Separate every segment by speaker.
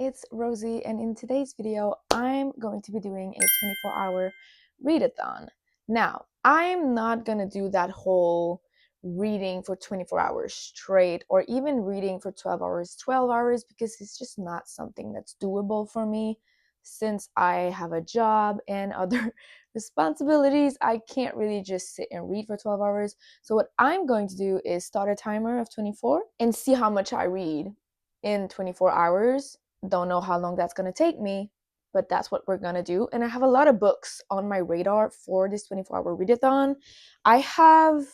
Speaker 1: it's Rosie, and in today's video, I'm going to be doing a 24-hour readathon. Now, I'm not gonna do that whole reading for 24 hours straight or even reading for 12 hours because it's just not something that's doable for me. Since I have a job and other responsibilities, I can't really just sit and read for 12 hours. So what I'm going to do is start a timer of 24 and see how much I read in 24 hours. Don't know how long that's going to take me, but that's what we're going to do. And I have a lot of books on my radar for this 24-hour readathon. I have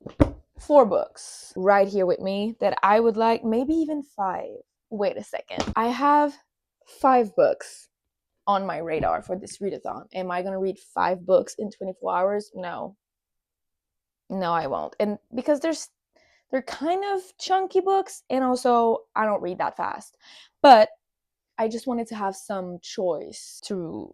Speaker 1: 4 books right here with me that I would like, maybe even 5. Wait a second. I have 5 books on my radar for this readathon. Am I going to read 5 books in 24 hours? No. No, I won't. And because they're kind of chunky books, and also I don't read that fast. But I just wanted to have some choice to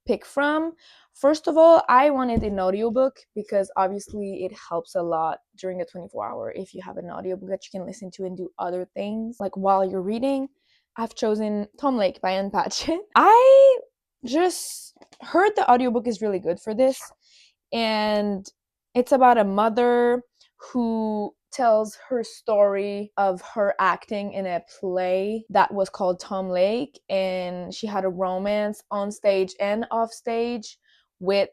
Speaker 1: pick from. First of all, I wanted an audiobook because obviously it helps a lot during the 24-hour if you have an audiobook that you can listen to and do other things like while you're reading. I've chosen Tom Lake by Ann Patchett. I just heard the audiobook is really good for this, and it's about a mother who tells her story of her acting in a play that was called Tom Lake, and she had a romance on stage and off stage with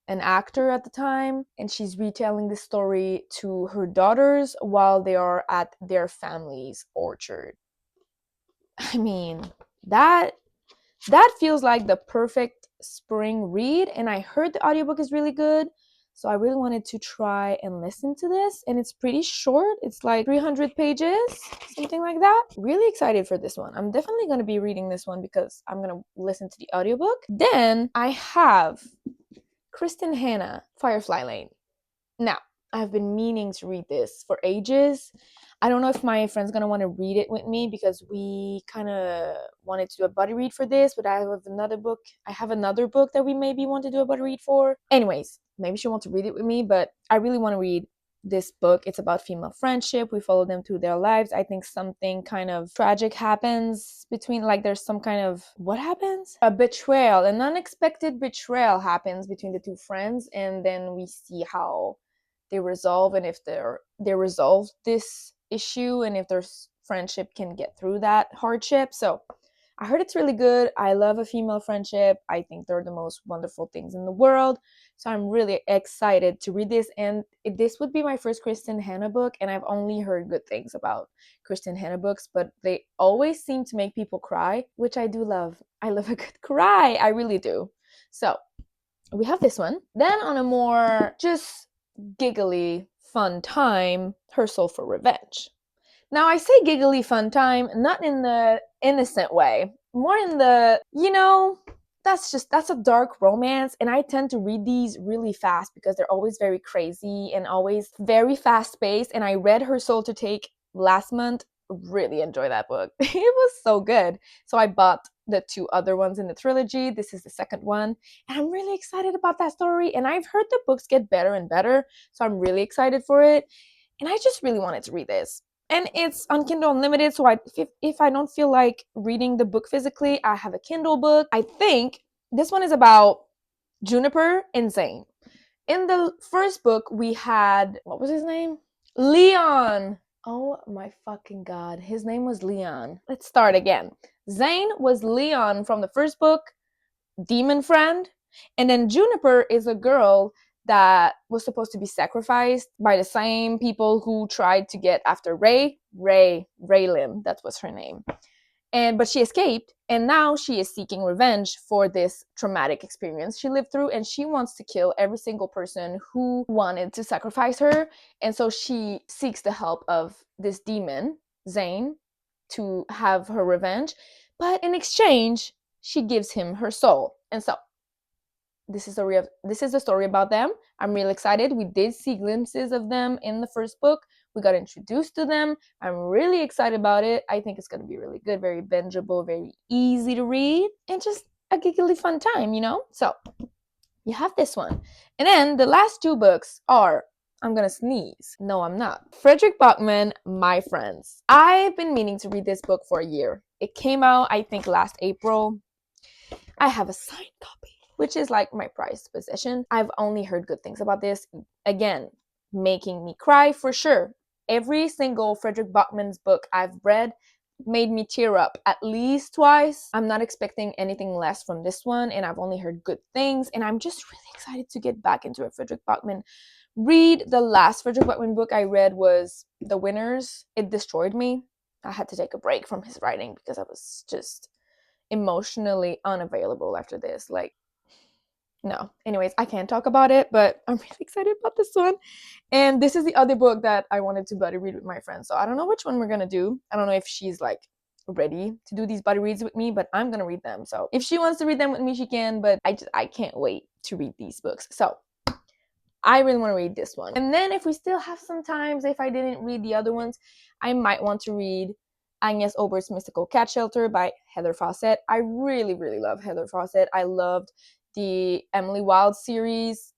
Speaker 1: an actor at the time, and she's retelling the story to her daughters while they are at their family's orchard. I mean, that feels like the perfect spring read, and I heard the audiobook is really good. So I really wanted to try and listen to this, and it's pretty short. It's like 300 pages, something like that. Really excited for this one. I'm definitely going to be reading this one because I'm going to listen to the audiobook. Then I have Kristen Hanna, Firefly Lane. Now, I've been meaning to read this for ages. I don't know if my friend's gonna want to read it with me because we kind of wanted to do a buddy read for this, but I have another book. I have another book that we maybe want to do a buddy read for. Anyways, maybe she wants to read it with me, but I really want to read this book. It's about female friendship. We follow them through their lives. I think something kind of tragic happens between, like, there's some kind of, what happens? A betrayal, an unexpected betrayal happens between the two friends, and then we see how they resolve, and if they resolve this issue, and if their friendship can get through that hardship. So I heard it's really good. I love a female friendship. I think they're the most wonderful things in the world. So I'm really excited to read this, and this would be my first Kristen Hanna book, and I've only heard good things about Kristen Hanna books, but they always seem to make people cry, which I do love. I love a good cry. I really do. So we have this one. Then on a more just giggly fun time, Her Soul for Revenge. Now I say giggly fun time, not in the innocent way, more in the, that's a dark romance, and I tend to read these really fast because they're always very crazy and always very fast paced. And I read Her Soul to Take last month. Really enjoy that book. It was so good. So I bought the 2 other ones in the trilogy. This is the second one, and I'm really excited about that story. And I've heard the books get better and better, so I'm really excited for it. And I just really wanted to read this. And it's on Kindle Unlimited, so if I don't feel like reading the book physically, I have a Kindle book. I think this one is about Juniper and Zane. In the first book, we had, what was his name? Leon. Oh my fucking god. His name was Leon. Let's start again. Zane was Leon from the first book, demon friend. And then Juniper is a girl that was supposed to be sacrificed by the same people who tried to get after Raylim. That was her name. But she escaped, and now she is seeking revenge for this traumatic experience she lived through, and she wants to kill every single person who wanted to sacrifice her. And so she seeks the help of this demon, Zane, to have her revenge. But in exchange, she gives him her soul. And so this is the story about them. I'm really excited. We did see glimpses of them in the first book. We got introduced to them. I'm really excited about it. I think it's going to be really good, very bingeable, very easy to read, and just a giggly fun time, So you have this one. And then the last 2 books are, I'm going to sneeze. No, I'm not. Frederick Bachman, My Friends. I've been meaning to read this book for a year. It came out, I think, last April. I have a signed copy, which is like my prized possession. I've only heard good things about this. Again, making me cry for sure. Every single Frederick Bachman's book I've read made me tear up at least twice. I'm not expecting anything less from this one, and I've only heard good things, and I'm just really excited to get back into a Frederick Bachman read. The last Frederick Bachman book I read was The Winners. It destroyed me. I had to take a break from his writing because I was just emotionally unavailable after this. Like, no. Anyways, I can't talk about it, but I'm really excited about this one. And this is the other book that I wanted to buddy read with my friend. So I don't know which one we're gonna do. I don't know if she's like ready to do these buddy reads with me, but I'm gonna read them. So if she wants to read them with me, she can, but I can't wait to read these books. So I really want to read this one. And then if we still have some times, if I didn't read the other ones, I might want to read Agnes Obert's Mystical Cat Shelter by Heather Fawcett. I really, really love Heather Fawcett. I loved the Emily Wilde series.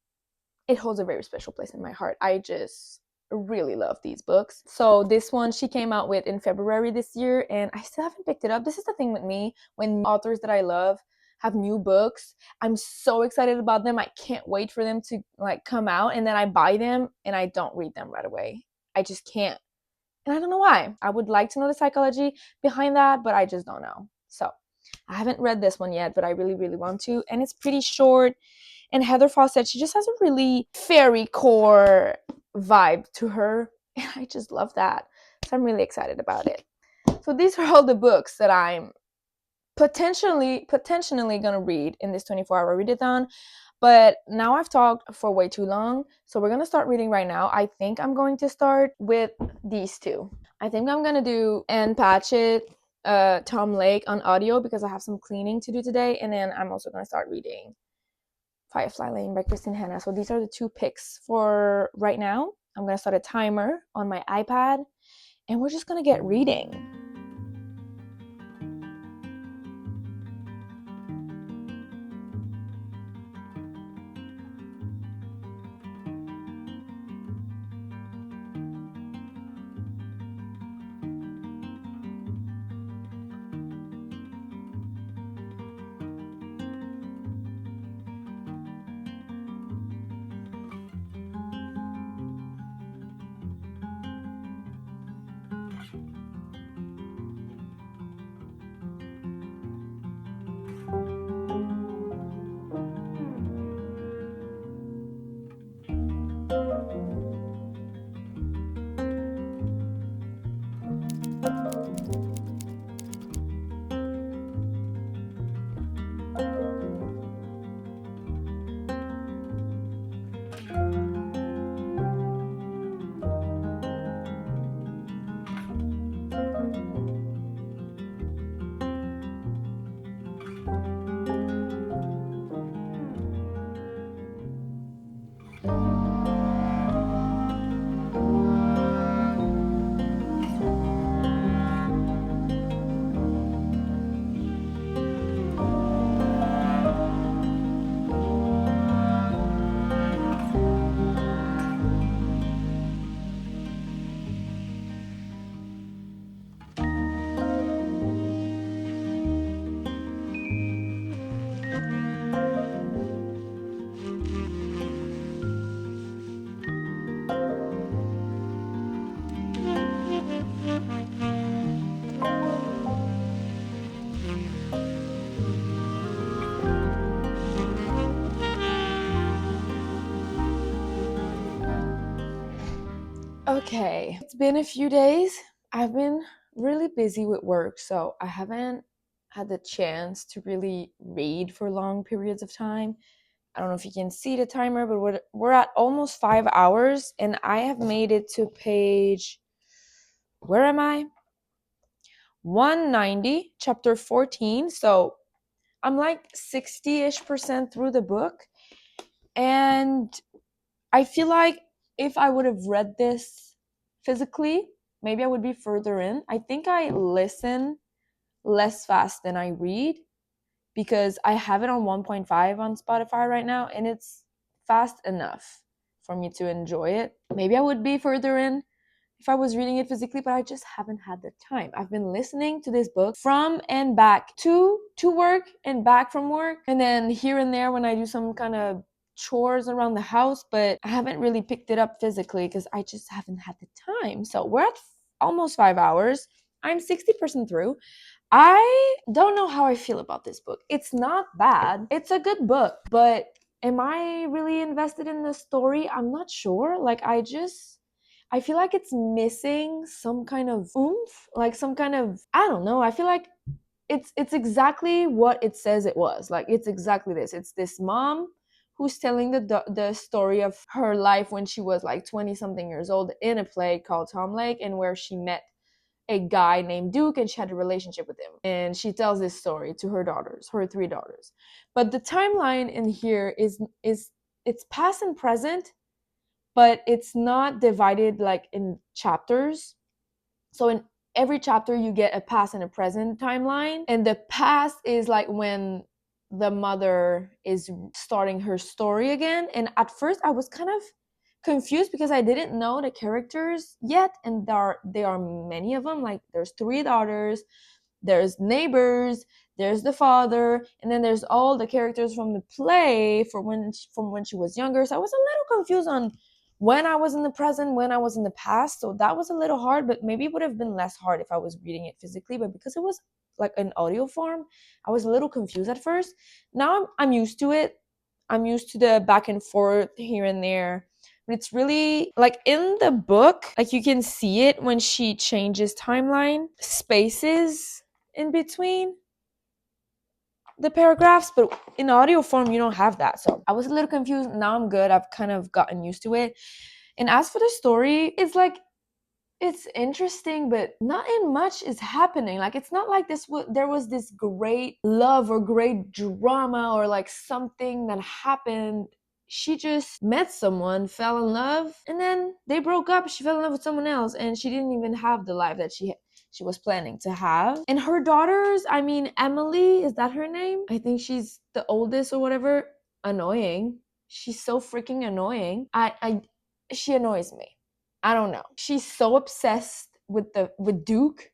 Speaker 1: It holds a very special place in my heart. I just really love these books. So this one she came out with in February this year, and I still haven't picked it up. This is the thing with me, when authors that I love have new books, I'm so excited about them. I can't wait for them to like come out, and then I buy them and I don't read them right away. I just can't. And I don't know why. I would like to know the psychology behind that, but I just don't know. So I haven't read this one yet, but I really, really want to. And it's pretty short. And Heather Fawcett, she just has a really fairy core vibe to her. And I just love that. So I'm really excited about it. So these are all the books that I'm potentially gonna read in this 24-hour readathon. But now I've talked for way too long, so we're gonna start reading right now. I think I'm going to start with these two. I think I'm gonna do Anne Patchett, Tom Lake on audio because I have some cleaning to do today, and then I'm also gonna start reading Firefly Lane by Christine Hanna. So these are the two picks for right now. I'm gonna start a timer on my iPad, and we're just gonna get reading. Okay, it's been a few days. I've been really busy with work, so I haven't had the chance to really read for long periods of time. I don't know if you can see the timer, but we're at almost 5 hours, and I have made it to page, where am I? 190, chapter 14. So I'm like 60-ish% through the book, and I feel like if I would have read this physically, maybe I would be further in. I think I listen less fast than I read because I have it on 1.5 on Spotify right now, and it's fast enough for me to enjoy it. Maybe I would be further in if I was reading it physically, but I just haven't had the time. I've been listening to this book from and back to work and back from work, and then here and there when I do some kind of chores around the house, but I haven't really picked it up physically because I just haven't had the time. So we're at almost 5 hours. I'm 60% through. I don't know how I feel about this book. It's not bad. It's a good book, but am I really invested in the story? I'm not sure. Like, I feel like it's missing some kind of oomph, like some kind of, I don't know. I feel like it's exactly what it says it was. Like, it's exactly this. It's this mom who's telling the story of her life when she was like 20 something years old in a play called Tom Lake, and where she met a guy named Duke and she had a relationship with him. And she tells this story to her daughters, her 3 daughters. But the timeline in here is it's past and present, but it's not divided like in chapters. So in every chapter you get a past and a present timeline, and the past is like when the mother is starting her story again. And at first I was kind of confused because I didn't know the characters yet, and there are many of them. Like, there's 3 daughters, there's neighbors, there's the father, and then there's all the characters from the play from when she was younger. So I was a little confused on when I was in the present, when I was in the past. So that was a little hard, but maybe it would have been less hard if I was reading it physically. But because it was like an audio form, I was a little confused at first. Now I'm used to it. I'm used to the back and forth here and there. But it's really like in the book, like you can see it when she changes timeline, spaces in between the paragraphs, but in audio form you don't have that. So I was a little confused. Now I'm good. I've kind of gotten used to it. And as for the story, it's like, it's interesting, but not in much is happening. Like, it's not like there was this great love or great drama or like something that happened. She just met someone, fell in love, and then they broke up. She fell in love with someone else, and she didn't even have the life that she was planning to have. And her daughters, I mean, Emily, is that her name? I think she's the oldest or whatever. Annoying. She's so freaking annoying. She annoys me. I don't know. She's so obsessed with Duke,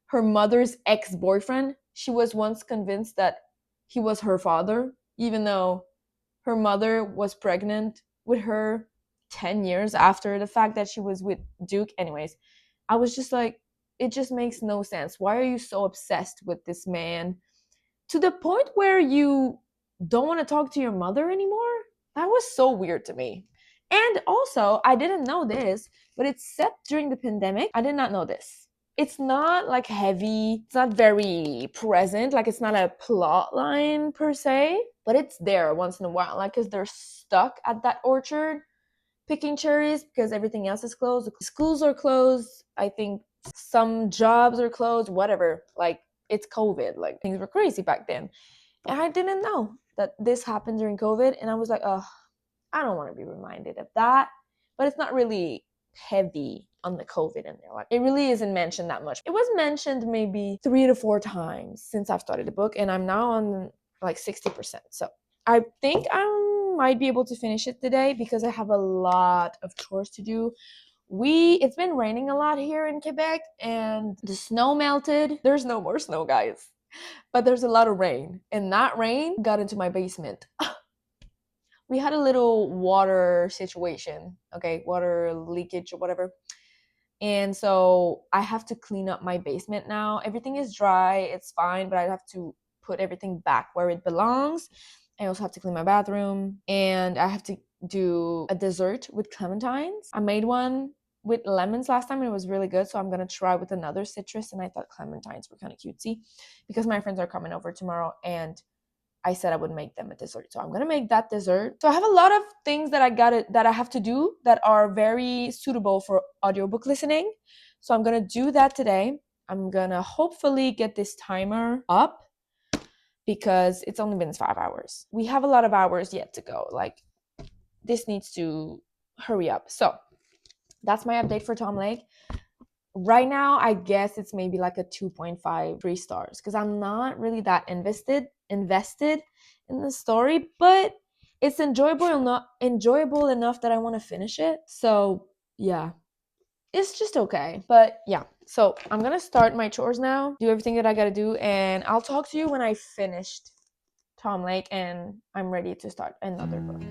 Speaker 1: her mother's ex-boyfriend. She was once convinced that he was her father, even though her mother was pregnant with her 10 years after the fact that she was with Duke. Anyways, I was just like, it just makes no sense. Why are you so obsessed with this man to the point where you don't want to talk to your mother anymore? That was so weird to me. And also, I didn't know this, but it's set during the pandemic. I did not know this. It's not like heavy, it's not very present, like it's not a plot line per se, but it's there once in a while, like, because they're stuck at that orchard picking cherries because everything else is closed. The schools are closed. I think some jobs are closed, whatever. Like, it's COVID. Like, things were crazy back then. And I didn't know that this happened during COVID. And I was like, oh, I don't want to be reminded of that. But it's not really heavy on the COVID in there. Like, it really isn't mentioned that much. It was mentioned maybe 3 to 4 times since I've started the book, and I'm now on like 60%. So I think I might be able to finish it today because I have a lot of chores to do. It's been raining a lot here in Quebec, and the snow melted. There's no more snow, guys, but there's a lot of rain, and that rain got into my basement. We had a little water situation, okay, water leakage or whatever. And so I have to clean up my basement now. Everything is dry, it's fine, but I have to put everything back where it belongs. I also have to clean my bathroom, and I have to do a dessert with clementines. I made one with lemons last time and it was really good, so I'm gonna try with another citrus, and I thought clementines were kind of cutesy because my friends are coming over tomorrow, and I said I would make them a dessert. So I'm gonna make that dessert. So I have a lot of things that I have to do that are very suitable for audiobook listening. So I'm gonna do that today. I'm gonna hopefully get this timer up because it's only been 5 hours. We have a lot of hours yet to go. Like, this needs to hurry up. So that's my update for Tom Lake. Right now, I guess it's maybe like a 2.5, 3 stars, because I'm not really that invested in the story, but it's enjoyable enough that I want to finish it. So yeah, it's just okay. But yeah, so I'm gonna start my chores now, do everything that I gotta do, and I'll talk to you when I finished Tom Lake and I'm ready to start another book.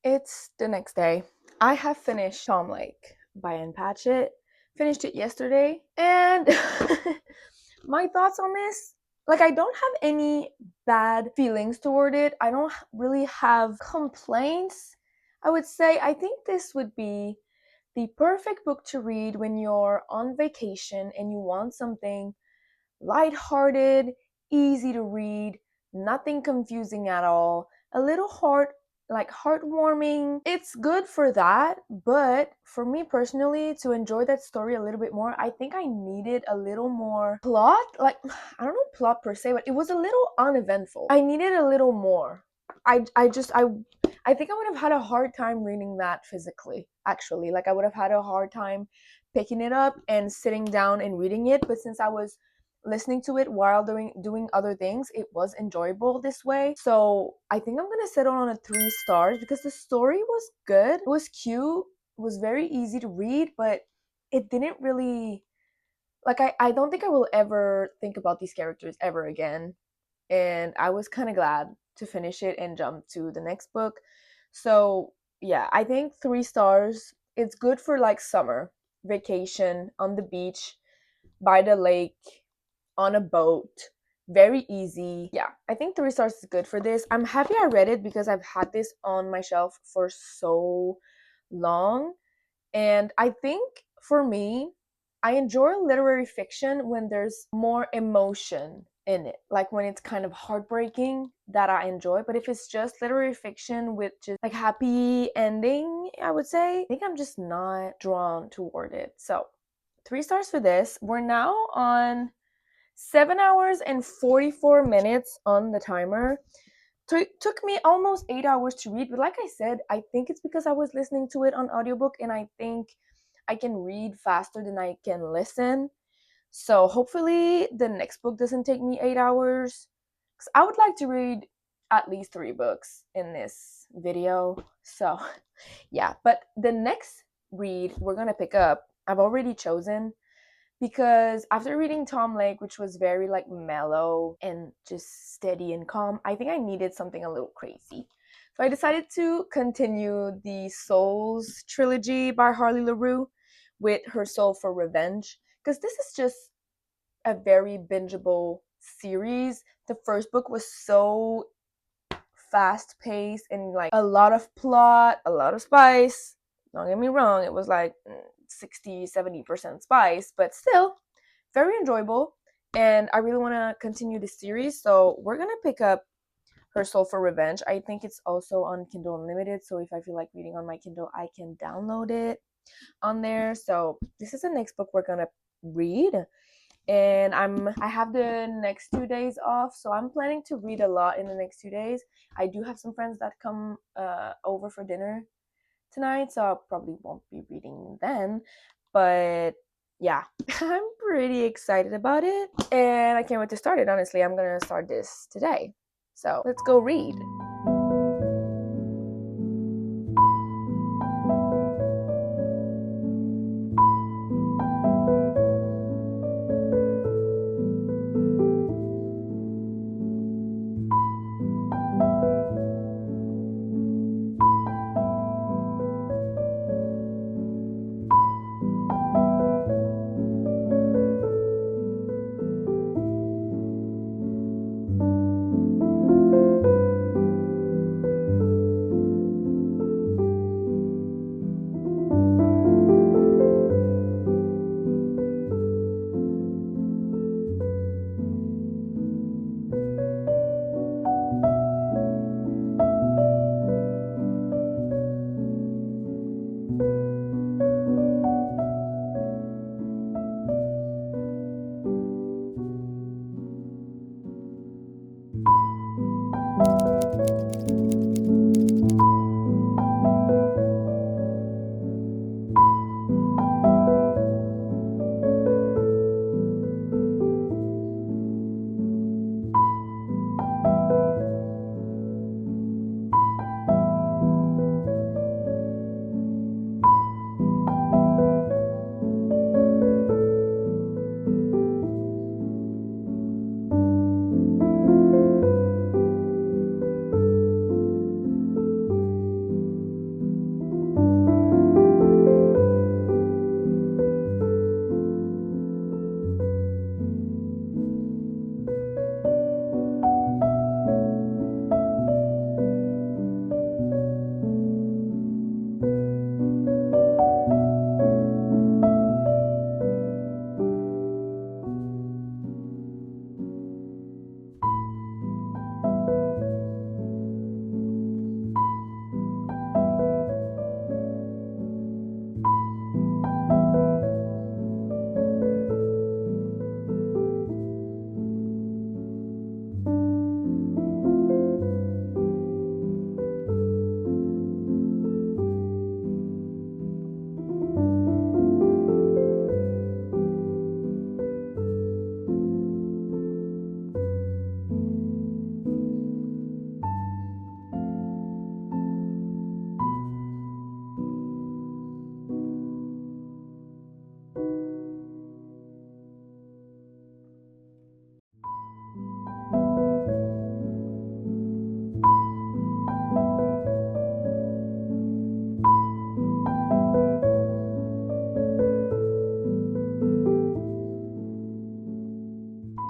Speaker 1: It's the next day. I have finished Tom Lake by Ann Patchett. Finished it yesterday, and my thoughts on this, like, I don't have any bad feelings toward it. I don't really have complaints. I would say I think this would be the perfect book to read when you're on vacation and you want something lighthearted, easy to read, nothing confusing at all, a little heartwarming. It's good for that, but for me personally, to enjoy that story a little bit more, I think I needed a little more plot. Like, I don't know plot per se, but it was a little uneventful. I needed a little more. I think I would have had a hard time reading that physically, actually. Like, I would have had a hard time picking it up and sitting down and reading it, but since I was listening to it while doing other things, it was enjoyable this way. So I think I'm gonna settle on a 3 stars because the story was good. It was cute. It was very easy to read, but it didn't really, like, I don't think I will ever think about these characters ever again. And I was kind of glad to finish it and jump to the next book. So yeah, I think 3 stars. It's good for like summer vacation on the beach by the lake on a boat. Very easy. Yeah, I think 3 stars is good for this. I'm happy I read it because I've had this on my shelf for so long. And I think for me, I enjoy literary fiction when there's more emotion in it. Like when it's kind of heartbreaking, that I enjoy. But if it's just literary fiction with just like happy ending, I would say, I think I'm just not drawn toward it. So 3 stars for this. We're now on 7 hours and 44 minutes on the timer. Took me almost 8 hours to read, but like I said, I think it's because I was listening to it on audiobook, and I think I can read faster than I can listen. So hopefully the next book doesn't take me 8 hours, because I would like to read at least 3 books in this video. So yeah, but the next read we're gonna pick up, I've already chosen, because after reading Tom Lake, which was very like mellow and just steady and calm, I think I needed something a little crazy. So I decided to continue the Souls trilogy by Harley LaRue with Her Soul for Revenge, because this is just a very bingeable series. The first book was so fast paced and like a lot of plot, a lot of spice. Don't get me wrong, it was like 60-70% spice, but still very enjoyable. And I really want to continue the series, so we're gonna pick up Her Soul for Revenge. I think it's also on Kindle Unlimited, so if I feel like reading on my Kindle, I can download it on there. So this is the next book we're gonna read, and I have the next 2 days off, so I'm planning to read a lot in the next 2 days. I do have some friends that come over for dinner tonight, so I probably won't be reading then, but yeah, I'm pretty excited about it, and I can't wait to start it. Honestly, I'm gonna start this today, so let's go read.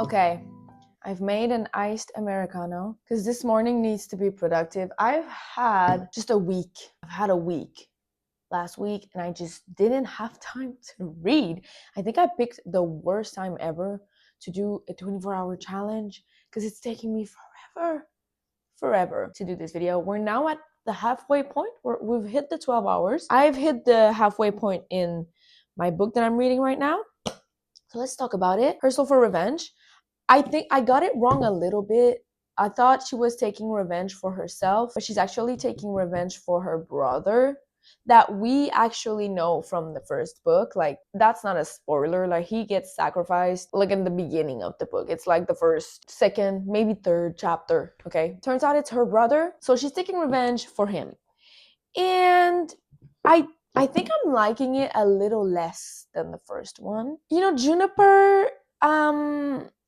Speaker 1: Okay, I've made an iced Americano because this morning needs to be productive. I've had just a week. I've had a week last week and I just didn't have time to read. I think I picked the worst time ever to do a 24-hour challenge because it's taking me forever to do this video. We're now at the halfway point. We've hit the 12 hours. I've hit the halfway point in my book that I'm reading right now. So let's talk about it. Rehearsal for Revenge. I think I got it wrong a little bit. I thought she was taking revenge for herself, but she's actually taking revenge for her brother that we actually know from the first book. Like, that's not a spoiler. Like, he gets sacrificed like in the beginning of the book. It's like the first, second, maybe third chapter. Okay. Turns out it's her brother. So she's taking revenge for him. And I I think I'm liking it a little less than the first one. You know, Juniper,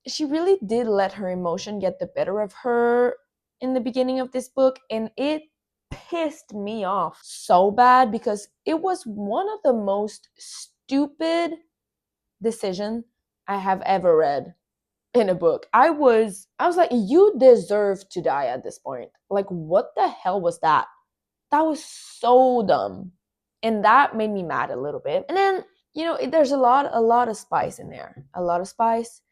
Speaker 1: she really did let her emotion get the better of her in the beginning of this book, and it pissed me off so bad because it was one of the most stupid decisions I have ever read in a book. I was like, you deserve to die at this point. Like, what the hell was that? That was so dumb. And that made me mad a little bit. And then, you know, there's a lot of spice in there. A lot of spice.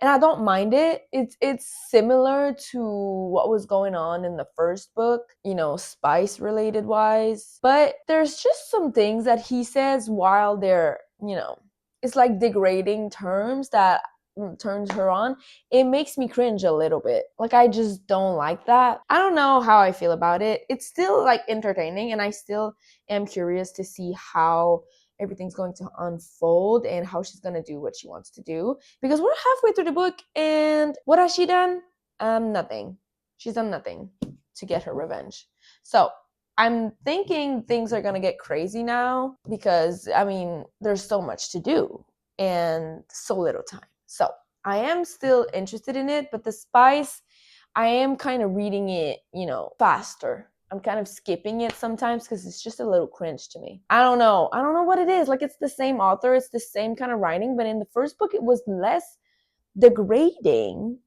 Speaker 1: And I don't mind it. It's similar to what was going on in the first book, you know, spice related wise. But there's just some things that he says while they're, you know, it's like degrading terms that turns her on. It makes me cringe a little bit. Like, I just don't like that. I don't know how I feel about it. It's still like entertaining, and I still am curious to see how everything's going to unfold and how she's going to do what she wants to do, because we're halfway through the book and what has she done? Nothing. She's done nothing to get her revenge. So I'm thinking things are going to get crazy now because, I mean, there's so much to do and so little time. So I am still interested in it, but the spice, I am kind of reading it, you know, faster. I'm kind of skipping it sometimes because it's just a little cringe to me. I don't know. I don't know what it is. Like, it's the same author, it's the same kind of writing, but in the first book, it was less degrading.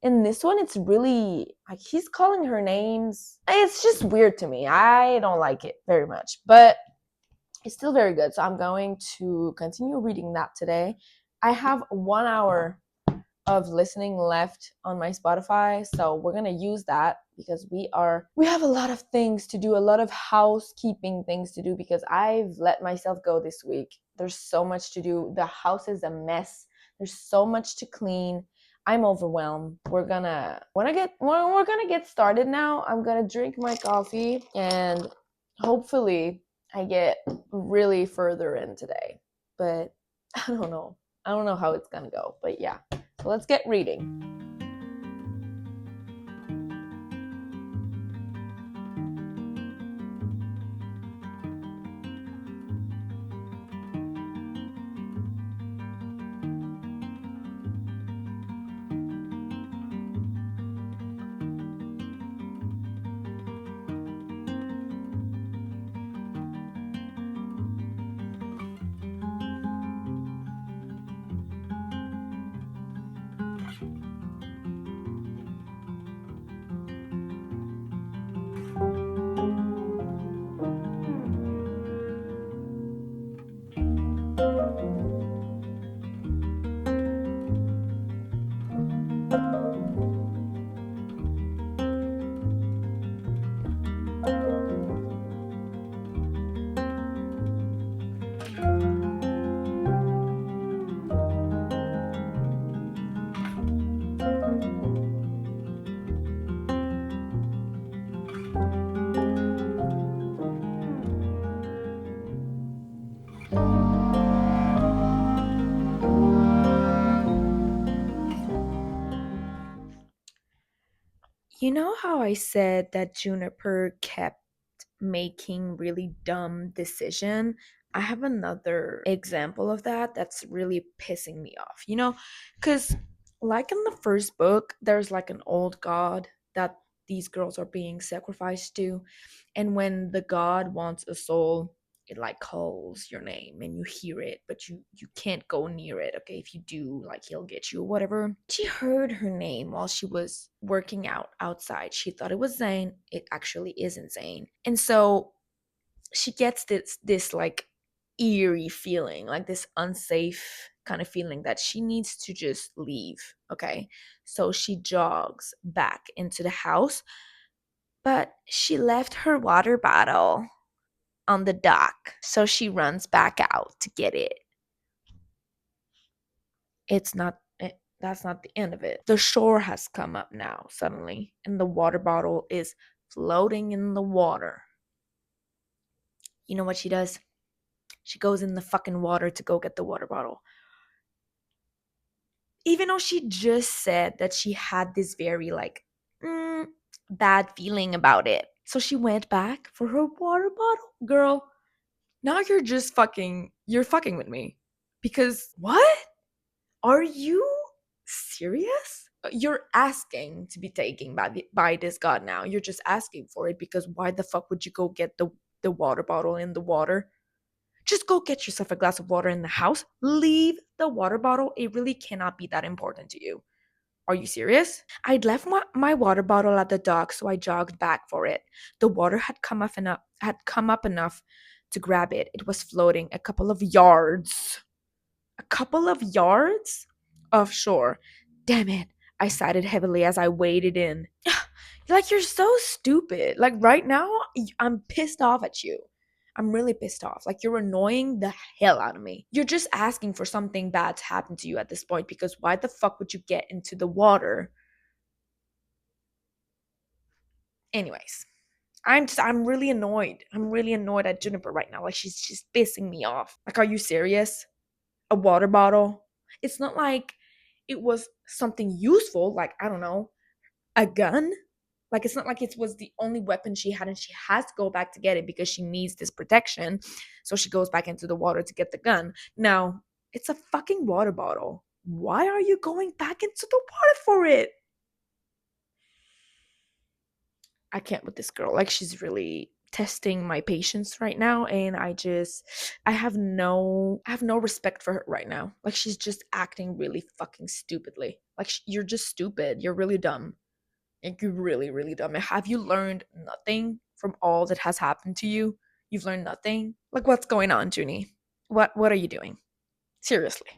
Speaker 1: In this one, it's really like he's calling her names. It's just weird to me. I don't like it very much, but it's still very good. So I'm going to continue reading that today. I have 1 hour of listening left on my Spotify, so we're gonna use that because we have a lot of things to do, a lot of housekeeping things to do, because I've let myself go this week. There's so much to do. The house is a mess. There's so much to clean. I'm overwhelmed. We're gonna get started now. I'm gonna drink my coffee and hopefully I get really further in today. But I don't know. I don't know how it's gonna go, but yeah. So let's get reading. You know how I said that Juniper kept making really dumb decision? I have another example of that that's really pissing me off. You know, cuz like in the first book, there's like an old god that these girls are being sacrificed to, and when the god wants a soul, it like calls your name and you hear it, but you can't go near it. Okay, if you do, like, he'll get you or whatever. She heard her name while she was working out outside. She thought it was Zane. It actually isn't Zane. And so she gets this like eerie feeling, like this unsafe kind of feeling that she needs to just leave. Okay, so she jogs back into the house, but she left her water bottle on the dock. So she runs back out to get it. That's not the end of it. The shore has come up now suddenly, and the water bottle is floating in the water. You know what she does? She goes in the fucking water to go get the water bottle. Even though she just said that she had this very like bad feeling about it. So she went back for her water bottle. Girl, now you're fucking with me. Because what? Are you serious? You're asking to be taken by this god now. You're just asking for it, because why the fuck would you go get the water bottle in the water? Just go get yourself a glass of water in the house. Leave the water bottle. It really cannot be that important to you. Are you serious? I'd left my water bottle at the dock, so I jogged back for it. The water had come up enough to grab it. It was floating a couple of yards. A couple of yards offshore. Damn it. I sighed heavily as I waded in. Like, you're so stupid. Like, right now, I'm pissed off at you. I'm really pissed off. Like, you're annoying the hell out of me. You're just asking for something bad to happen to you at this point, because why the fuck would you get into the water? Anyways, I'm really annoyed. I'm really annoyed at Juniper right now. Like, she's just pissing me off. Like, are you serious? A water bottle? It's not like it was something useful, like, I don't know, a gun. Like, it's not like it was the only weapon she had and she has to go back to get it because she needs this protection. So she goes back into the water to get the gun. Now, it's a fucking water bottle. Why are you going back into the water for it? I can't with this girl. Like, she's really testing my patience right now, and I have no respect for her right now. Like, she's just acting really fucking stupidly. Like, you're just stupid. You're really dumb. Like, you're really, really dumb. Have you learned nothing from all that has happened to you? You've learned nothing? Like, what's going on, Junie? What are you doing? Seriously.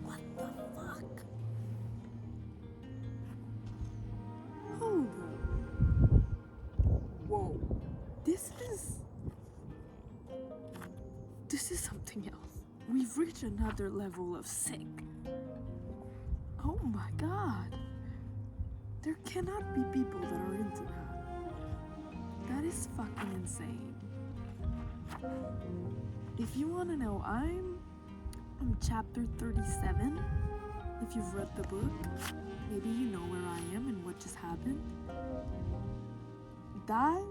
Speaker 1: What the fuck?
Speaker 2: Hold up. Whoa. This is. This is something else. We've reached another level of sick. Oh my god. There cannot be people that are into that. That is fucking insane. If you want to know, I'm on chapter 37. If you've read the book, maybe you know where I am and what just happened. That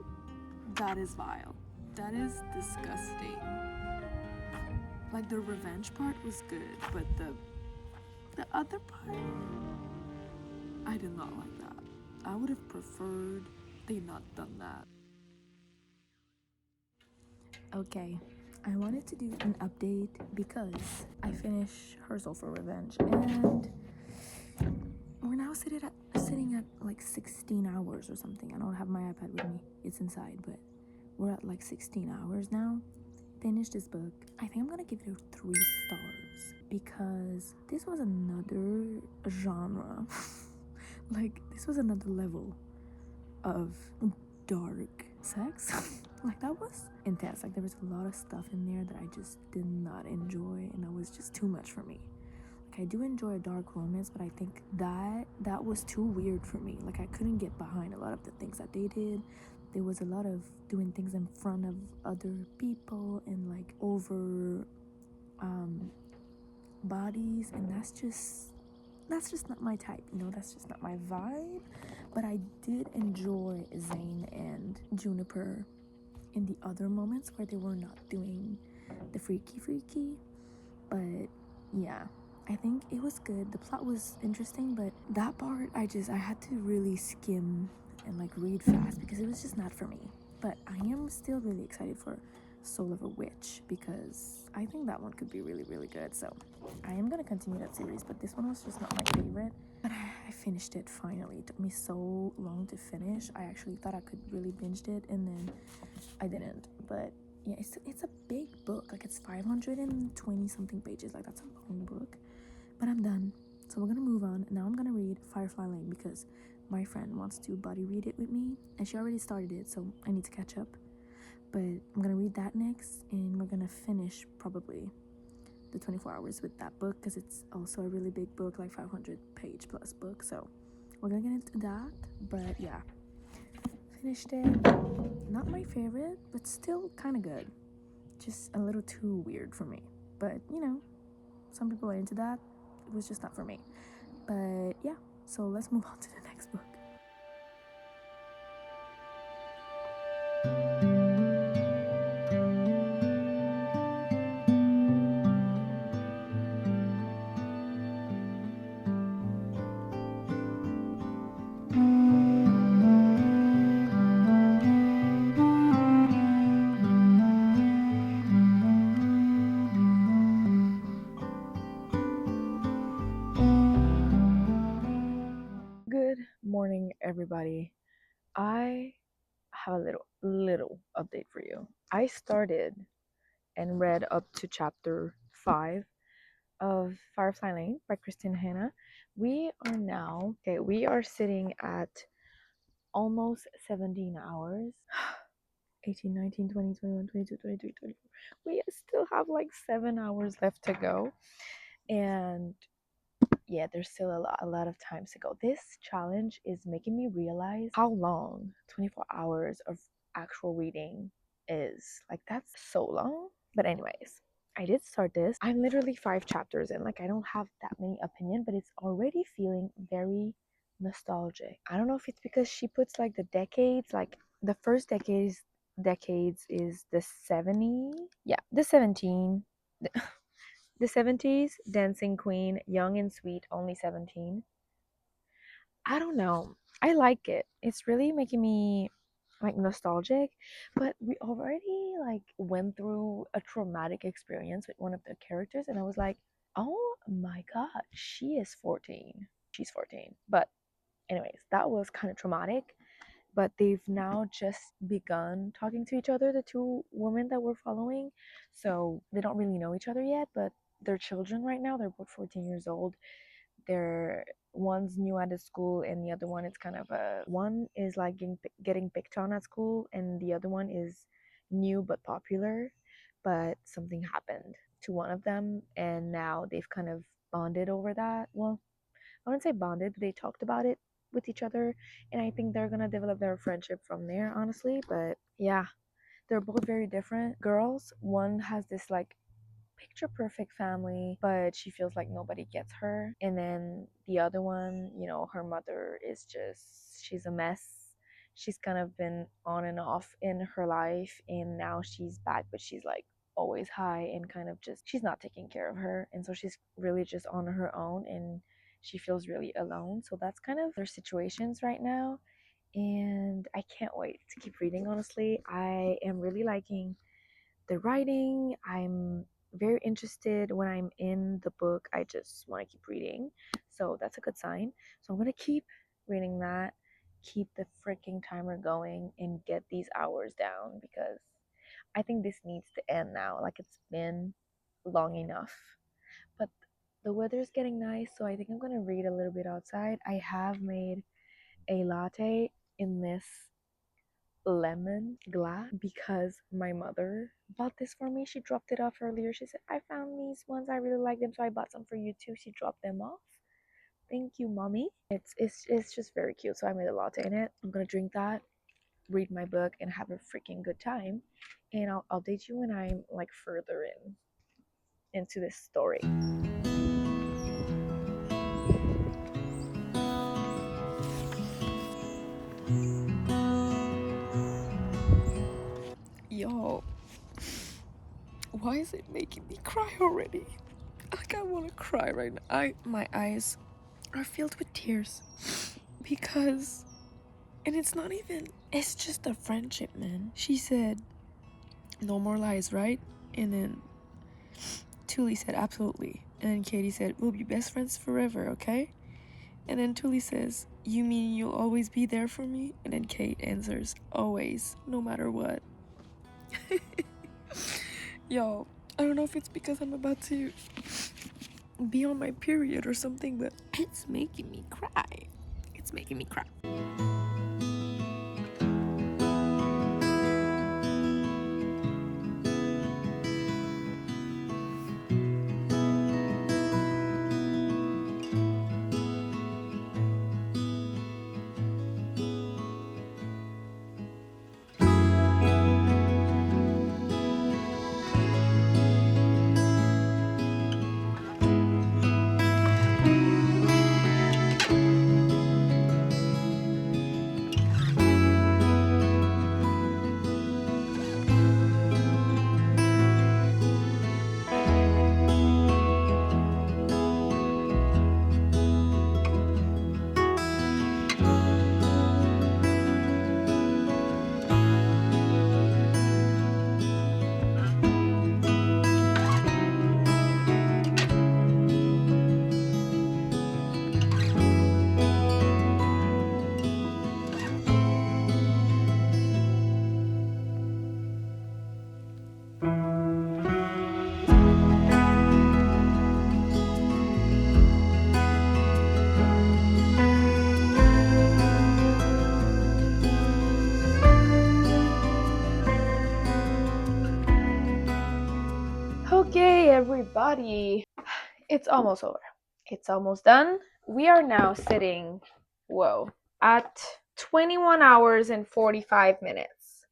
Speaker 2: is vile. That is disgusting. Like, the revenge part was good, but the other part, I did not like that. I would have preferred they not done that.
Speaker 1: Okay, I wanted to do an update because I finished Rehearsal for Revenge, and we're now sitting at like 16 hours or something. I don't have my iPad with me, it's inside, but we're at like 16 hours now. Finished this book. I think I'm gonna give it 3 stars because this was another genre. Like, this was another level of dark sex.
Speaker 2: Like, that was intense. Like, there was a lot of stuff in there that I just did not enjoy, and it was just too much for me. Like, I do enjoy a dark romance, but I think that was too weird for me. Like, I couldn't get behind a lot of the things that they did. There was a lot of doing things in front of other people and like over bodies, and that's just not my type, you know, that's just not my vibe. But I did enjoy Zayn and Juniper in the other moments where they were not doing the freaky. But yeah, I think it was good. The plot was interesting, but that part I had to really skim and like read fast because it was just not for me. But I am still really excited for Soul of a Witch because I think that one could be really, really good. So I am gonna continue that series, but this one was just not my favorite. But I finished it finally. It took me so long to finish. I actually thought I could really binge it, and then I didn't. But yeah, it's a big book. Like, it's 520 something pages. Like, that's a long book. But I'm done. So we're gonna move on. Now I'm gonna read Firefly Lane because my friend wants to buddy read it with me, and she already started it, so I need to catch up. But I'm gonna read that next, and we're gonna finish probably the 24 hours with that book because it's also a really big book, like 500 page plus book. So we're gonna get into that. But yeah, finished it. Not my favorite, but still kind of good. Just a little too weird for me. But you know, some people are into that. It was just not for me. But yeah, so let's move on to the next book.
Speaker 1: Good morning, everybody. I have a little update for you. I started and read up to chapter 5 of Firefly Lane by Kristen Hanna. We are sitting at almost 17 hours. 18, 19, 20, 21, 22, 23, 24. We still have like 7 hours left to go. And yeah, there's still a lot of times to go. This challenge is making me realize how long 24 hours of actual reading is. Like, that's so long. But anyways, I did start this. I'm literally 5 chapters in. Like, I don't have that many opinion, but it's already feeling very nostalgic. I don't know if it's because she puts like the decades, like the first decades is the 70, yeah, the 17, the 70s, Dancing Queen, Young and Sweet, only 17. I don't know. I like it. It's really making me like nostalgic, but we already like went through a traumatic experience with one of the characters, and I was like, "Oh my god, she is 14." She's 14. But anyways, that was kind of traumatic, but they've now just begun talking to each other, the two women that we're following. So they don't really know each other yet, but they're children right now. They're both 14 years old. They're One's new at the school, and the other one is kind of a one is like getting picked on at school, and the other one is new but popular. But something happened to one of them, and now they've kind of bonded over that. Well, I wouldn't say bonded. They talked about it with each other, and I think they're gonna develop their friendship from there, honestly. But yeah, they're both very different girls. One has this like picture perfect family, but she feels like nobody gets her. And then the other one, her mother is she's a mess. She's kind of been on and off in her life, and now she's back, but she's like always high and kind of just, she's not taking care of her. And so she's really just on her own, and she feels really alone. So that's kind of their situations right now. And I can't wait to keep reading, honestly. I am really liking the writing. I'm very interested when I'm in the book. I just want to keep reading. So that's a good sign. So I'm going to keep reading that, keep the freaking timer going, and get these hours down because I think this needs to end now. Like, it's been long enough. But the weather's getting nice, so I think I'm going to read a little bit outside. I have made a latte in this lemon glass because my mother bought this for me. She dropped it off earlier. She said, I found these ones, I really like them, so I bought some for you too. She dropped them off. Thank you, mommy. It's just very cute. So I made a latte in it. I'm gonna drink that, read my book, and have a freaking good time. And I'll update you when I'm like further into this story.
Speaker 2: Yo, why is it making me cry already? Like I want to cry right now. My eyes are filled with tears because, and it's not even, it's just a friendship, man. She said, no more lies, right? And then Tuli said, absolutely. And then Katie said, we'll be best friends forever, okay? And then Tuli says, you mean you'll always be there for me? And then Kate answers, always, no matter what. Yo, I don't know if it's because I'm about to be on my period or something, but it's making me cry. It's making me cry.
Speaker 1: Okay, everybody, it's almost over. It's almost done. We are now sitting, whoa, at 21 hours and 45 minutes.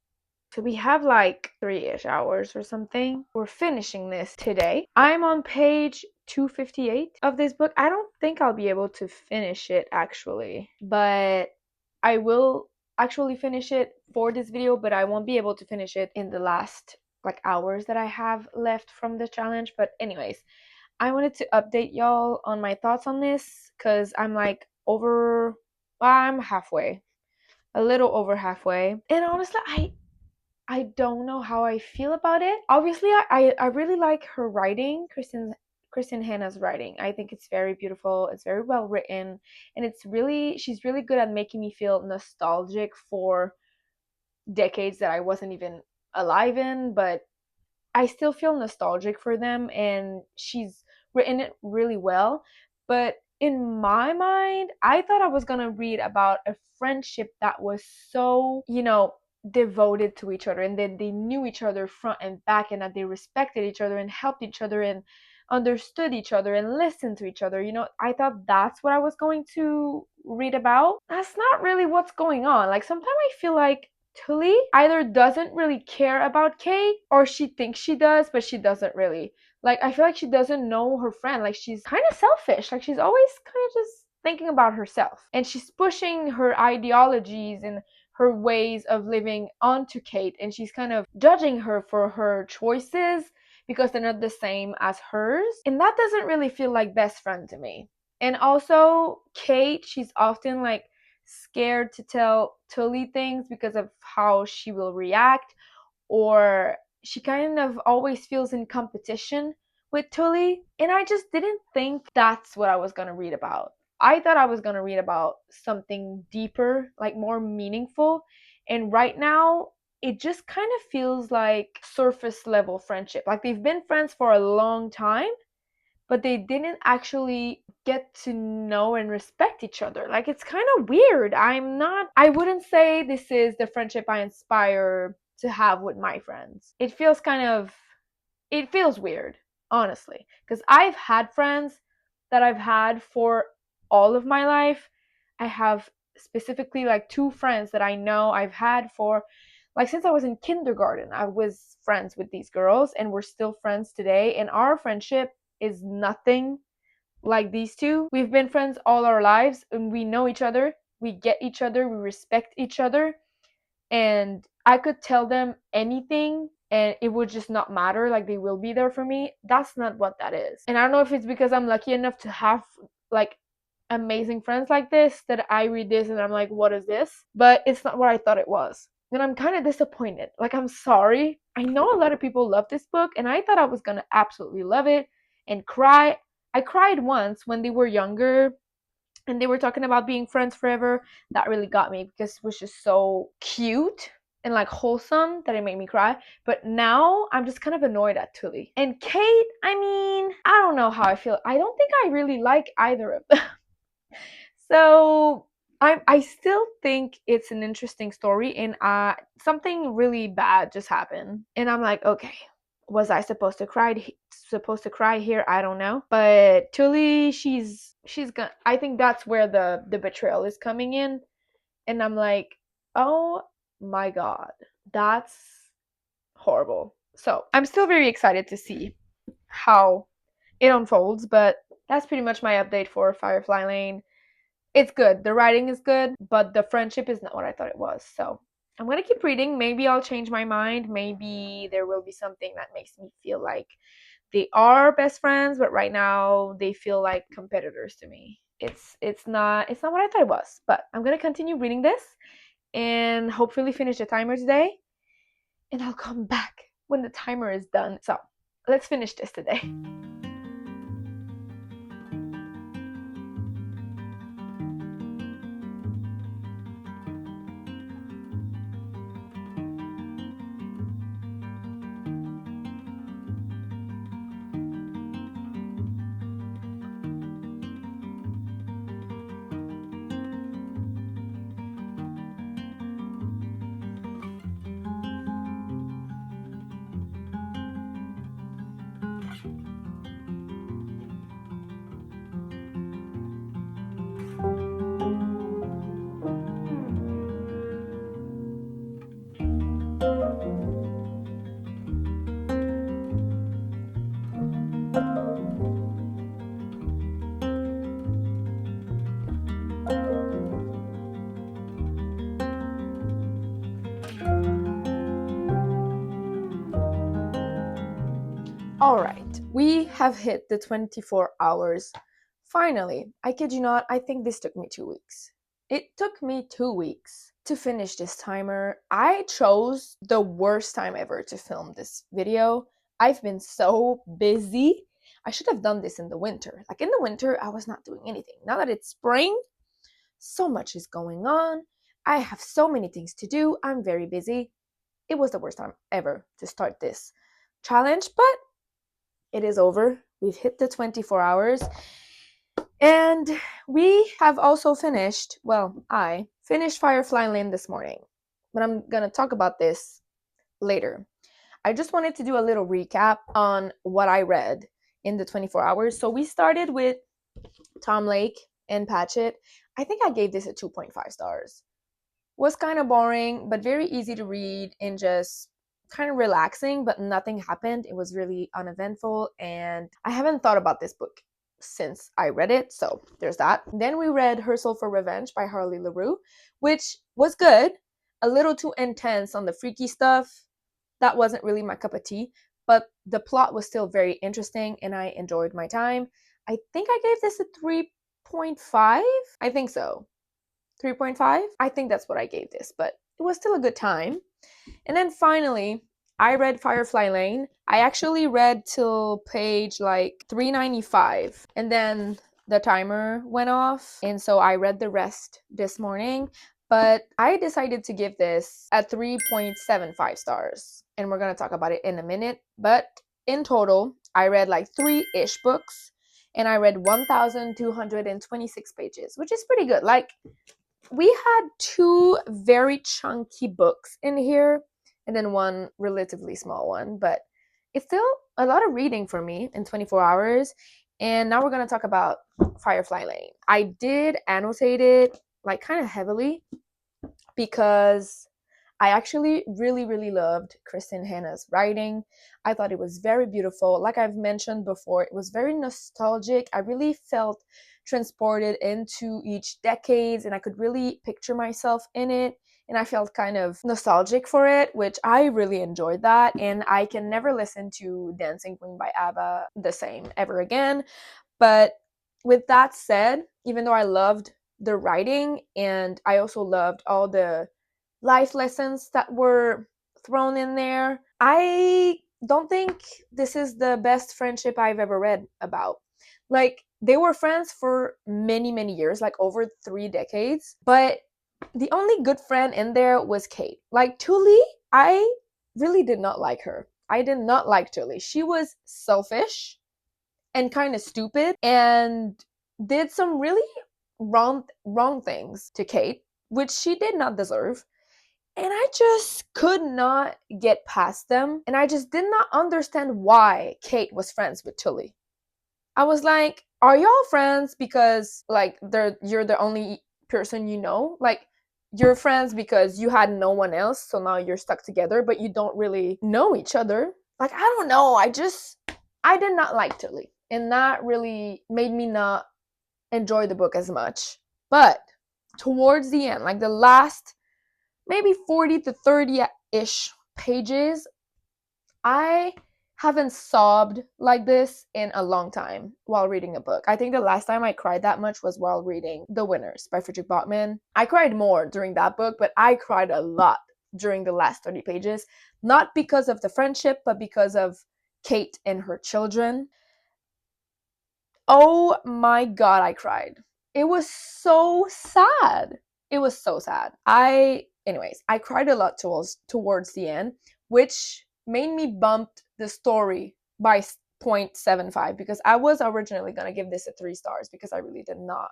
Speaker 1: So we have like 3-ish hours or something. We're finishing this today. I'm on page 258 of this book. I don't think I'll be able to finish it actually, but I will actually finish it for this video, but I won't be able to finish it in the last like hours that I have left from the challenge. But anyways, I wanted to update y'all on my thoughts on this because I'm like I'm halfway, a little over halfway. And honestly, I don't know how I feel about it. Obviously, I really like her writing, Kristen Hanna's writing. I think it's very beautiful. It's very well written, and she's really good at making me feel nostalgic for decades that I wasn't even alive in, but I still feel nostalgic for them, and she's written it really well. But in my mind, I thought I was gonna read about a friendship that was so, devoted to each other, and that they knew each other front and back, and that they respected each other and helped each other and understood each other and listened to each other. I thought that's what I was going to read about. That's not really what's going on. Like, sometimes I feel like Tully either doesn't really care about Kate, or she thinks she does, but she doesn't really. Like, I feel like she doesn't know her friend. Like, she's kind of selfish. Like, she's always kind of just thinking about herself. And she's pushing her ideologies and her ways of living onto Kate. And she's kind of judging her for her choices because they're not the same as hers. And that doesn't really feel like best friend to me. And also, Kate, she's often like scared to tell Tully things because of how she will react, or she kind of always feels in competition with Tully. And I just didn't think that's what I was going to read about. I thought I was going to read about something deeper, like more meaningful. And right now, it just kind of feels like surface level friendship. Like they've been friends for a long time, but they didn't actually get to know and respect each other. Like, it's kind of weird. I wouldn't say this is the friendship I aspire to have with my friends. It feels weird, honestly, because I've had friends that I've had for all of my life. I have specifically like two friends that I know I've had for like since I was in kindergarten. I was friends with these girls and we're still friends today, and our friendship is nothing like these two. We've been friends all our lives and we know each other, we get each other, we respect each other, and I could tell them anything and it would just not matter. Like, they will be there for me. That's not what that is. And I don't know if it's because I'm lucky enough to have like amazing friends like this that I read this and I'm like, what is this? But it's not what I thought it was. And I'm kind of disappointed. Like, I'm sorry. I know a lot of people love this book and I thought I was going to absolutely love it and cry. I cried once when they were younger and they were talking about being friends forever. That really got me because it was just so cute and like wholesome that it made me cry. But now I'm just kind of annoyed at Tully. And Kate, I mean, I don't know how I feel. I don't think I really like either of them. So I still think it's an interesting story, and something really bad just happened, and I'm like, okay, was I supposed to cry here? I don't know, but Tully, she's gonna. I think that's where the betrayal is coming in, and I'm like, oh my god, that's horrible. So I'm still very excited to see how it unfolds, but that's pretty much my update for Firefly Lane. It's good. The writing is good, but the friendship is not what I thought it was. So I'm gonna keep reading. Maybe I'll change my mind. Maybe there will be something that makes me feel like they are best friends, but right now they feel like competitors to me. It's not what I thought it was. But I'm gonna continue reading this and hopefully finish the timer today. And I'll come back when the timer is done. So let's finish this today. All right, we have hit the 24 hours. Finally, I kid you not, I think this took me 2 weeks. It took me 2 weeks to finish this timer. I chose the worst time ever to film this video. I've been so busy. I should have done this in the winter. Like, in the winter, I was not doing anything. Now that it's spring, so much is going on. I have so many things to do. I'm very busy. It was the worst time ever to start this challenge, but it is over. We've hit the 24 hours. And we have also finished, well, I finished Firefly Lane this morning. But I'm going to talk about this later. I just wanted to do a little recap on what I read in the 24 hours. So we started with Tom Lake and Patchett. I think I gave this a 2.5 stars. Was kind of boring, but very easy to read and just kind of relaxing, but nothing happened. It was really uneventful, and I haven't thought about this book since I read it, so there's that. Then we read Her Soul for Revenge by Harley LaRue, which was good, a little too intense on the freaky stuff. That wasn't really my cup of tea, but the plot was still very interesting, and I enjoyed my time. I think I gave this a 3.5. I think so. 3.5? I think that's what I gave this, but it was still a good time. And then finally, I read Firefly Lane. I actually read till page like 395, and then the timer went off, and so I read the rest this morning. But I decided to give this a 3.75 stars, and we're going to talk about it in a minute. But in total, I read like 3-ish books. and I read 1,226 pages, which is pretty good. Like, we had two very chunky books in here and then one relatively small one, but it's still a lot of reading for me in 24 hours. And now we're going to talk about Firefly Lane. I did annotate it like kind of heavily because I actually really, really loved Kristen Hanna's writing. I thought it was very beautiful. Like I've mentioned before, it was very nostalgic. I really felt transported into each decades and I could really picture myself in it. And I felt kind of nostalgic for it, which I really enjoyed that. And I can never listen to Dancing Queen by ABBA the same ever again. But with that said, even though I loved the writing and I also loved all the life lessons that were thrown in there, I don't think this is the best friendship I've ever read about. Like, they were friends for many, many years, like over 3 decades, but the only good friend in there was Kate. Like, Tully, I really did not like her. I did not like Tully. She was selfish and kind of stupid and did some really wrong things to Kate, which she did not deserve. And I just could not get past them. And I just did not understand why Kate was friends with Tully. I was like, are y'all friends because like you're the only person you know? Like, you're friends because you had no one else, so now you're stuck together, but you don't really know each other. Like, I don't know. I did not like Tilly. And that really made me not enjoy the book as much. But towards the end, like the last maybe 40 to 30-ish pages, I haven't sobbed like this in a long time while reading a book. I think the last time I cried that much was while reading The Winners by Frederick Bachman. I cried more during that book, but I cried a lot during the last 30 pages, not because of the friendship, but because of Kate and her children. Oh my god, I cried. It was so sad. It was so sad. I cried a lot towards the end, which made me bump the story by 0.75 because I was originally going to give this a 3 stars because I really did not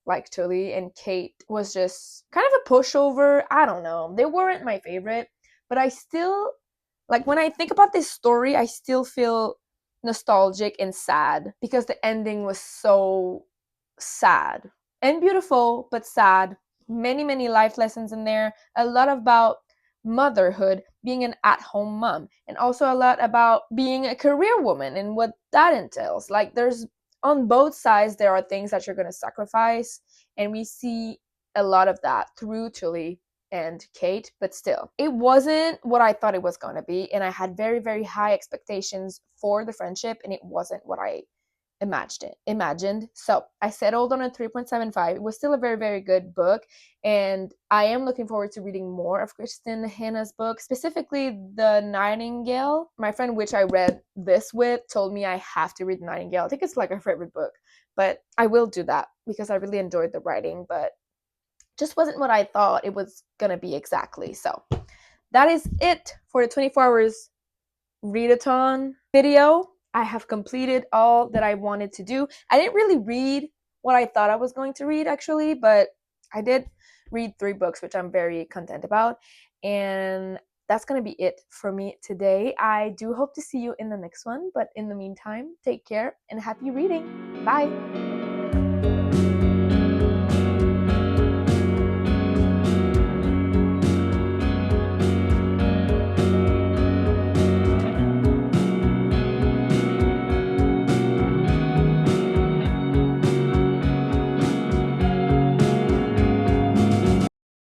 Speaker 1: like Tully, and Kate was just kind of a pushover. I don't know. They weren't my favorite, but I still, like, when I think about this story, I still feel nostalgic and sad because the ending was so sad and beautiful, but sad. Many, many life lessons in there. A lot about motherhood, being an at home mom, and also a lot about being a career woman and what that entails. Like, there's on both sides, there are things that you're going to sacrifice, and we see a lot of that through Tully and Kate, but still, it wasn't what I thought it was going to be, and I had very, very high expectations for the friendship, and it wasn't what I imagined. So I settled on a 3.75. It was still a very, very good book, and I am looking forward to reading more of Kristen Hanna's books, specifically The Nightingale. My friend, which I read this with, told me I have to read The Nightingale. I think it's like her favorite book, but I will do that because I really enjoyed the writing, but just wasn't what I thought it was gonna be exactly. So that is it for the 24 hours readathon video. I have completed all that I wanted to do. I didn't really read what I thought I was going to read actually, but I did read 3 books, which I'm very content about. And that's going to be it for me today. I do hope to see you in the next one, but in the meantime, take care and happy reading. Bye.